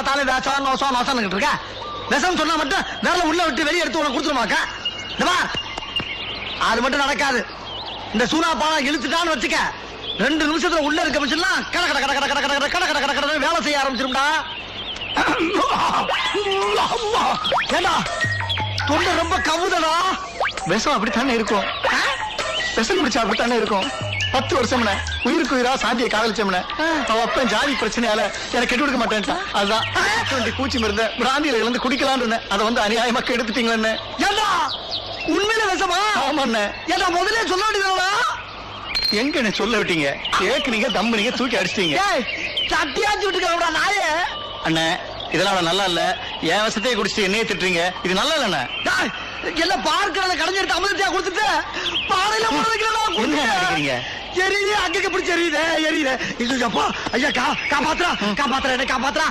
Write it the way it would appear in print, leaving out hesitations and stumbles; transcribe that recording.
பார்த்தாலும் விஷம் நோசம் நோசம்னுக்கிட்டு இருக்க. விஷம் சொன்னா மட்டும் விரல உள்ள விட்டு வெளியே எடுத்து உனக்கு கொடுத்துருமாக்கா. அது மட்டும் நடக்காது. இந்த சூனா பாலம் இழுத்துட்டான்னு வச்சுக்க, 2 நிமிஷத்துல உள்ள இருக்க மிஷின்லாம் கட கட கட கட கட கட கட கட கட கட வேலை செய்ய ஆரம்பிச்சிரும்டா. ஏண்டா தொண்டை ரொம்ப கவுதடா. விஷம் அப்படித்தானே இருக்கும். விஷம் பிடிச்சா அப்படித்தானே இருக்கும். 10 வருஷம்னே உயிருக்கு உயிரா சாந்தியை காதலிச்சோம்னே. அவ அப்ப ஜாதி பிரச்சனையால எனக்கு கெட்டு கொடுக்க மாட்டேன்ட்டான். அதுதான் பூச்சி மருந்த பிராந்தியில இருந்து குடிக்கலான்னு இருந்தேன். அதை வந்து அநியாயமா கெடுத்துட்டீங்களே. ஏண்டா உண்மையில விஷமா? ஆமாண்ணே. ஏண்டா முதல்ல சொல்ல வேண்டியதா? எங்க என்ன சொல்ல விட்டீங்க? கேக்குனீங்க, தம்புனீங்க, தூக்கி அடிச்சிட்டீங்க. சட்டியாச்சு விட்டுக்கிறா நாயே. அண்ணே இதெல்லாம் நல்லா இல்ல. என் விஷத்தையே குடிச்சிட்டு என்னையே திட்டுறீங்க. இது நல்லா இல்லண்ணே. எல்லாம் பார்க்கறத கடைஞ்சிட்டு அமிர்தத்தையா கொடுத்துட்டு பாறையில போட வைக்கிறா. என்ன நினைக்கிறீங்க? எரியுது, அங்க பிடிச்சி எரியுது எரியுது. இல்லப்பா ஐயா காப்பாத்துறா காப்பாத்துறா என்ன காப்பாத்துறா.